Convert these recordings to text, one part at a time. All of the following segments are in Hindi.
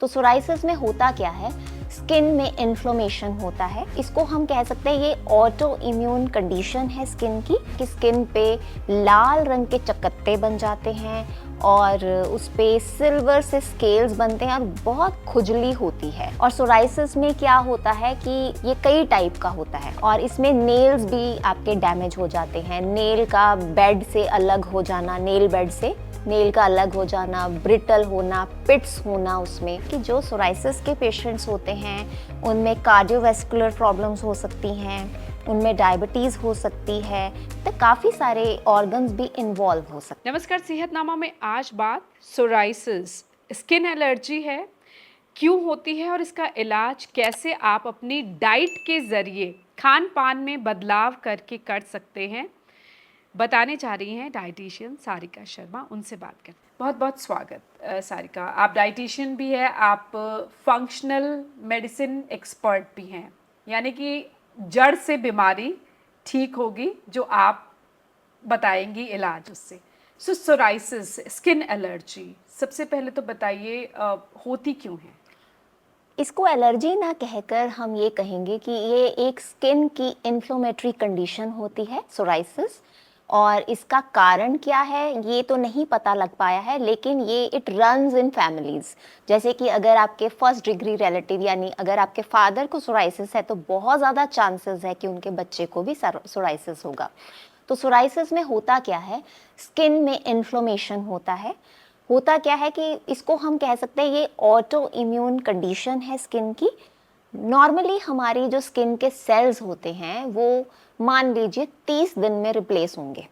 तो सोराइसिस में होता क्या है, स्किन में इन्फ्लोमेशन होता है। इसको हम कह सकते हैं ये ऑटो इम्यून कंडीशन है स्किन की, कि स्किन पे लाल रंग के चकत्ते बन जाते हैं और उस पे सिल्वर से स्केल्स बनते हैं और बहुत खुजली होती है। और सोराइसिस में क्या होता है कि ये कई टाइप का होता है और इसमें नेल्स भी आपके डैमेज हो जाते हैं। नेल का बेड से अलग हो जाना, नेल बेड से नेल का अलग हो जाना, ब्रिटल होना, पिट्स होना उसमें। कि जो सोराइसिस के पेशेंट्स होते हैं उनमें कार्डियोवैस्कुलर प्रॉब्लम्स हो सकती हैं, उनमें डायबिटीज़ हो सकती है, तो काफ़ी सारे ऑर्गन्स भी इन्वॉल्व हो सकते हैं। नमस्कार, सेहतनामा में आज बात सोराइसिस स्किन एलर्जी है, क्यों होती है और इसका इलाज कैसे आप अपनी डाइट के ज़रिए खान पान में बदलाव करके कर सकते हैं, बताने जा रही हैं डाइटिशियन सारिका शर्मा। उनसे बात करें। बहुत बहुत स्वागत सारिका। आप डाइटिशियन भी है, आप फंक्शनल मेडिसिन एक्सपर्ट भी हैं, यानी कि जड़ से बीमारी ठीक होगी जो आप बताएंगी इलाज उससे। सो सोराइसिस स्किन एलर्जी, सबसे पहले तो बताइए होती क्यों है? इसको एलर्जी ना कहकर हम ये कहेंगे कि ये एक स्किन की इन्फ्लोमेटरी कंडीशन होती है सोराइसिस। और इसका कारण क्या है ये तो नहीं पता लग पाया है, लेकिन ये इट रन्स इन फैमिलीज। जैसे कि अगर आपके फर्स्ट डिग्री रिलेटिव यानी अगर आपके फादर को सोराइसिस है तो बहुत ज़्यादा चांसेस है कि उनके बच्चे को भी सोराइसिस होगा। तो सोराइसिस में होता क्या है, स्किन में इन्फ्लोमेशन होता क्या है कि इसको हम कह सकते हैं ये ऑटो इम्यून कंडीशन है स्किन की। नॉर्मली हमारी जो स्किन के सेल्स होते हैं वो मान लीजिए 30 दिन में रिप्लेस होंगे,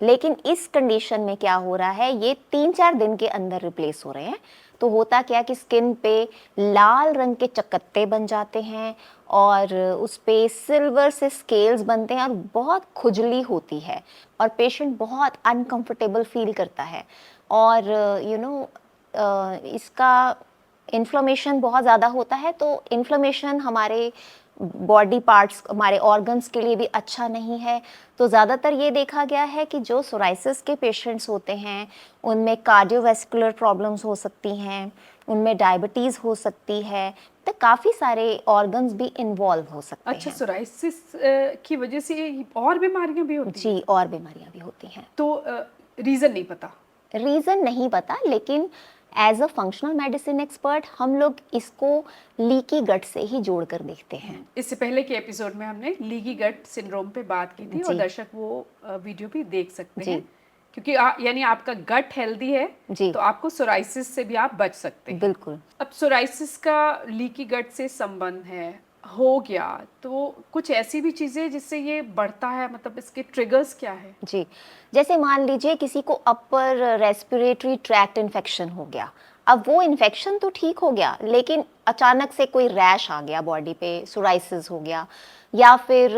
लेकिन इस कंडीशन में क्या हो रहा है, ये 3-4 दिन के अंदर रिप्लेस हो रहे हैं। तो होता क्या कि स्किन पे लाल रंग के चकत्ते बन जाते हैं और उस पे सिल्वर से स्केल्स बनते हैं और बहुत खुजली होती है और पेशेंट बहुत अनकंफर्टेबल फील करता है। और इसका इन्फ्लेमेशन बहुत ज़्यादा होता है। तो इन्फ्लेमेशन हमारे बॉडी पार्ट्स, हमारे ऑर्गन्स के लिए भी अच्छा नहीं है। तो ज़्यादातर ये देखा गया है कि जो सोराइसिस के पेशेंट्स होते हैं उनमें कार्डियोवैस्कुलर प्रॉब्लम्स हो सकती हैं, उनमें डायबिटीज़ हो सकती है, तो काफ़ी सारे ऑर्गन्स भी इन्वॉल्व हो सकते अच्छा, हैं। सोराइसिस की वजह से और बीमारियां भी होती हैं? जी, और बीमारियां भी होती हैं। तो रीज़न नहीं पता? रीज़न नहीं पता, लेकिन as a functional medicine expert हम लोग इसको लीकी गट से ही जोड़ कर देखते हैं। इससे पहले के एपिसोड में हमने लीगी गट सिंड्रोम पे बात की थी और जी दर्शक वो वीडियो भी देख सकते जी हैं, क्योंकि यानी आपका गट हेल्दी है जी तो आपको सोराइसिस से भी आप बच सकते हैं। बिल्कुल। अब सोराइसिस का लीकी गट से संबंध है, हो गया तो कुछ ऐसी भी चीज़ें जिससे ये बढ़ता है, मतलब इसके ट्रिगर्स क्या है? जी, जैसे मान लीजिए किसी को अपर रेस्पिरेटरी ट्रैक्ट इन्फेक्शन हो गया। अब वो इन्फेक्शन तो ठीक हो गया, लेकिन अचानक से कोई रैश आ गया बॉडी पे, सोराइसिस हो गया, या फिर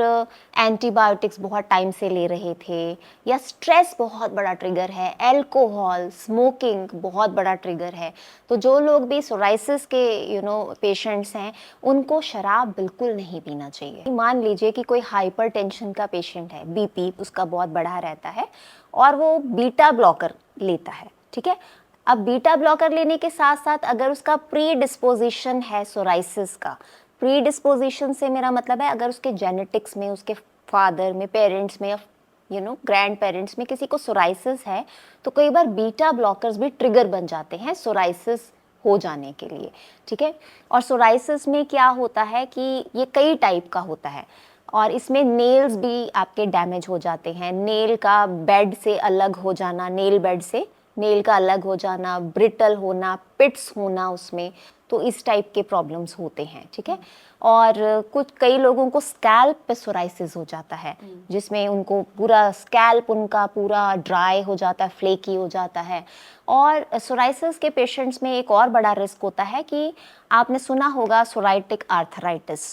एंटीबायोटिक्स बहुत टाइम से ले रहे थे, या स्ट्रेस बहुत बड़ा ट्रिगर है, अल्कोहल, स्मोकिंग बहुत बड़ा ट्रिगर है। तो जो लोग भी सोराइसिस के पेशेंट्स हैं उनको शराब बिल्कुल नहीं पीना चाहिए। मान लीजिए कि कोई हाइपरटेंशन का पेशेंट है, बीपी उसका बहुत बढ़ा रहता है और वो बीटा ब्लॉकर लेता है, ठीक है। अब बीटा ब्लॉकर लेने के साथ साथ अगर उसका प्री डिस्पोजिशन है सोराइसिस का, प्री डिस्पोजिशन से मेरा मतलब है अगर उसके जेनेटिक्स में, उसके फादर में, पेरेंट्स में, ग्रैंड पेरेंट्स में किसी को सोराइसिस है, तो कई बार बीटा ब्लॉकर्स भी ट्रिगर बन जाते हैं सोराइसिस हो जाने के लिए, ठीक है। और सोराइसिस में क्या होता है कि ये कई टाइप का होता है और इसमें नेल्स भी आपके डैमेज हो जाते हैं। नेल का बेड से अलग हो जाना, नेल बेड से नेल का अलग हो जाना, ब्रिटल होना, पिट्स होना उसमें, तो इस टाइप के प्रॉब्लम्स होते हैं, ठीक है। और कई लोगों को स्कैल्प पे सोराइसिस हो जाता है, जिसमें उनको पूरा स्कैल्प उनका पूरा ड्राई हो जाता है, फ्लेकी हो जाता है। और सोराइसिस के पेशेंट्स में एक और बड़ा रिस्क होता है कि आपने सुना होगा सोराइटिक आर्थराइटिस,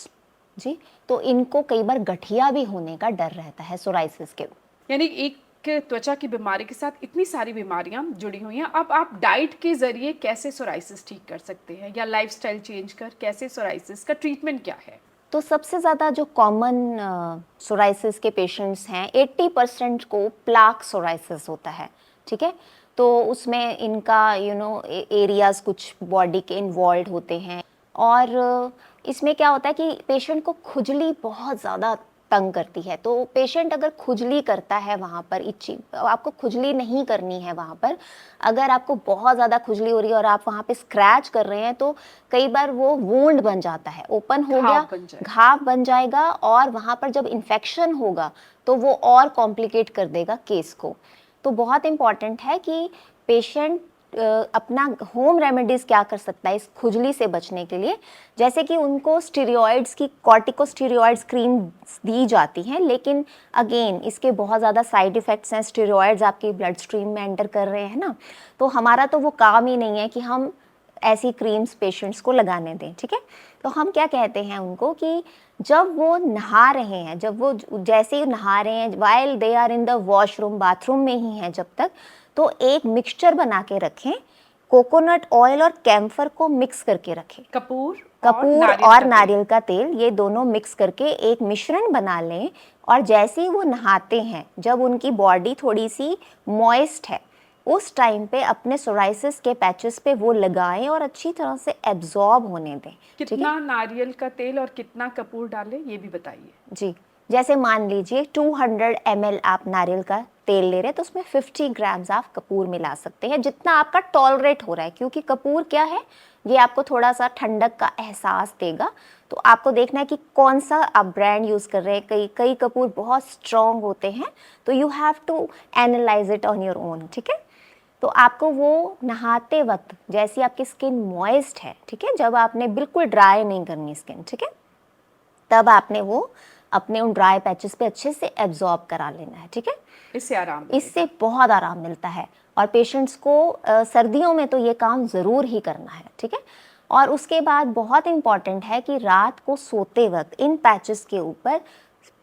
जी, तो इनको कई बार गठिया भी होने का डर रहता है सोराइसिस के। यानी एक त्वचा की बीमारी के साथ इतनी सारी बीमारियां जुड़ी हुई हैं। अब आप डाइट के जरिए कैसे सोराइसिस ठीक कर सकते हैं, या लाइफस्टाइल चेंज कर कैसे, सोराइसिस का ट्रीटमेंट क्या है? तो सबसे ज़्यादा जो कॉमन सोराइसिस के पेशेंट्स हैं 80% को प्लाक सोराइसिस होता है, ठीक है। तो उसमें इनका एरियाज़ कुछ बॉडी के इन्वॉल्व होते हैं। और इसमें क्या होता है कि पेशेंट को खुजली बहुत ज़्यादा तंग करती है। तो पेशेंट अगर खुजली करता है वहाँ पर इची, आपको खुजली नहीं करनी है वहाँ पर। अगर आपको बहुत ज़्यादा खुजली हो रही है और आप वहाँ पे स्क्रैच कर रहे हैं तो कई बार वो वूंड बन जाता है, ओपन हो घाव गया, बन जाएगा। घाव बन जाएगा और वहाँ पर जब इन्फेक्शन होगा तो वो और कॉम्प्लिकेट कर देगा केस को। तो बहुत इम्पॉर्टेंट है कि पेशेंट अपना होम रेमेडीज़ क्या कर सकता है इस खुजली से बचने के लिए। जैसे कि उनको स्टीरॉयड्स की कॉर्टिकोस्टीरॉयड्स क्रीम दी जाती हैं, लेकिन अगेन इसके बहुत ज़्यादा साइड इफ़ेक्ट्स हैं। स्टीरॉयड्स आपकी ब्लड स्ट्रीम में एंटर कर रहे हैं ना, तो हमारा तो वो काम ही नहीं है कि हम ऐसी क्रीम्स पेशेंट्स को लगाने दें, ठीक है। तो हम क्या कहते हैं उनको कि जब वो नहा रहे हैं, जब वो जैसे ही नहा रहे हैं, while they are in the washroom, bathroom में ही हैं जब तक, तो एक मिक्सचर बना के रखें, कोकोनट ऑयल और कैम्फर को मिक्स करके रखें। कपूर और नारियल का तेल, ये दोनों मिक्स करके एक मिश्रण बना लें। और जैसे ही वो नहाते हैं, जब उनकी बॉडी थोड़ी सी मॉइस्ट है, उस टाइम पे अपने सोराइसिस के पैचेस पे वो लगाएं और अच्छी तरह से एब्जॉर्ब होने दें। कितना नारियल का तेल और कितना कपूर डालें ये भी बताइए। जी, जैसे मान लीजिए 200 ml आप नारियल का तेल ले रहे हैं तो उसमें 50 ग्राम्स आप कपूर मिला सकते हैं, जितना आपका टॉलरेट हो रहा है। क्योंकि कपूर क्या है, ये आपको थोड़ा सा ठंडक का एहसास देगा। तो आपको देखना है कि कौन सा आप ब्रांड यूज़ कर रहे हैं। कई कपूर बहुत स्ट्रॉन्ग होते हैं, तो you have to analyse it on your own, ठीक है। तो आपको वो नहाते वक्त, जैसी आपकी स्किन मॉइस्ट है, ठीक है, जब आपने बिल्कुल ड्राई नहीं करनी स्किन, ठीक है, तब आपने वो अपने उन ड्राई पैचेस पे अच्छे से एब्जॉर्ब करा लेना है, ठीक है। इससे बहुत आराम मिलता है। और पेशेंट्स को सर्दियों में तो ये काम ज़रूर ही करना है, ठीक है। और उसके बाद बहुत इम्पॉर्टेंट है कि रात को सोते वक्त इन पैचेस के ऊपर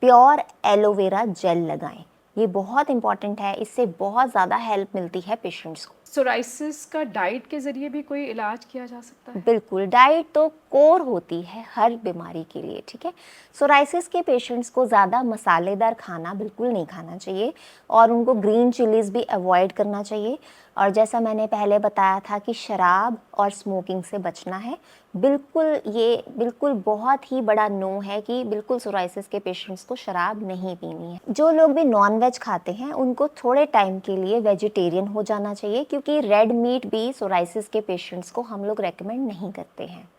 प्योर एलोवेरा जेल लगाएं। ये बहुत इम्पॉर्टेंट है, इससे बहुत ज़्यादा हेल्प मिलती है पेशेंट्स को। सोराइसिस का डाइट के जरिए भी कोई इलाज किया जा सकता है? बिल्कुल, डाइट तो कोर होती है हर बीमारी के लिए, ठीक है। सोराइसिस के पेशेंट्स को ज़्यादा मसालेदार खाना बिल्कुल नहीं खाना चाहिए और उनको ग्रीन चिलीज़ भी अवॉइड करना चाहिए। और जैसा मैंने पहले बताया था कि शराब और स्मोकिंग से बचना है। ये बिल्कुल बहुत ही बड़ा नो है कि बिल्कुल सोराइसिस के पेशेंट्स को शराब नहीं पीनी है। जो लोग भी नॉन वेज खाते हैं उनको थोड़े टाइम के लिए वेजिटेरियन हो जाना चाहिए, क्योंकि रेड मीट भी सोराइसिस के पेशेंट्स को हम लोग रेकमेंड नहीं करते हैं।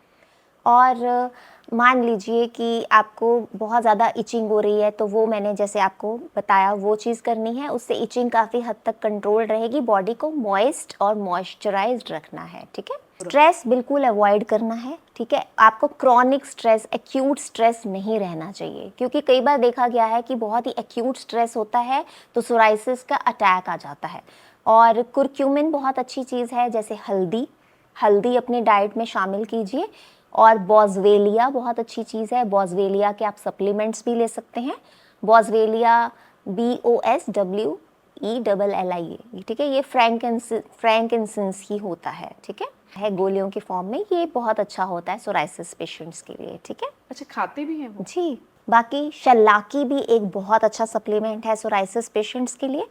और मान लीजिए कि आपको बहुत ज़्यादा इचिंग हो रही है, तो वो मैंने जैसे आपको बताया वो चीज़ करनी है। उससे इचिंग काफ़ी हद तक कंट्रोल रहेगी। बॉडी को मॉइस्ट और मॉइस्चराइज्ड रखना है, ठीक है। स्ट्रेस बिल्कुल अवॉइड करना है, ठीक है। आपको क्रॉनिक स्ट्रेस, एक्यूट स्ट्रेस नहीं रहना चाहिए, क्योंकि कई बार देखा गया है कि बहुत ही एक्यूट स्ट्रेस होता है तो सोराइसिस का अटैक आ जाता है। और कुरक्यूमिन बहुत अच्छी चीज़ है, जैसे हल्दी अपनी डाइट में शामिल कीजिए। और बॉज़वेलिया बहुत अच्छी चीज़ है। बॉज़वेलिया के आप सप्लीमेंट्स भी ले सकते हैं। बॉज़वेलिया BOSWELLIA, ठीक है। ये फ्रैंकिंसेंस ही होता है, ठीक है गोलियों के फॉर्म में। ये बहुत अच्छा होता है सोराइसिस पेशेंट्स के लिए, ठीक है। अच्छा, खाते भी हैं वो? जी, बाकी शल्लाकी भी एक बहुत अच्छा सप्लीमेंट है सोराइसिस पेशेंट्स के लिए।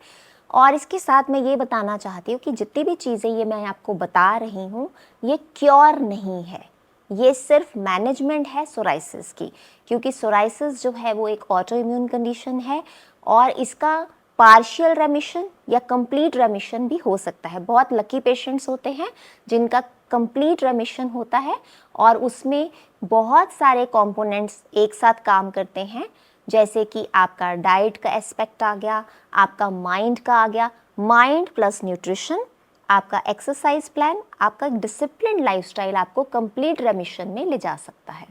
और इसके साथ मैं ये बताना चाहती हूँ कि जितनी भी चीज़ें ये मैं आपको बता रही हूँ, ये क्योर नहीं है, ये सिर्फ मैनेजमेंट है सोराइसिस की। क्योंकि सोराइसिस जो है वो एक ऑटो इम्यून कंडीशन है और इसका पार्शियल रेमिशन या कंप्लीट रेमिशन भी हो सकता है। बहुत लकी पेशेंट्स होते हैं जिनका कंप्लीट रेमिशन होता है और उसमें बहुत सारे कंपोनेंट्स एक साथ काम करते हैं, जैसे कि आपका डाइट का एस्पेक्ट आ गया, आपका माइंड का आ गया, माइंड प्लस न्यूट्रिशन, आपका एक्सरसाइज प्लान, आपका डिसिप्लिन लाइफस्टाइल आपको कंप्लीट रेमिशन में ले जा सकता है।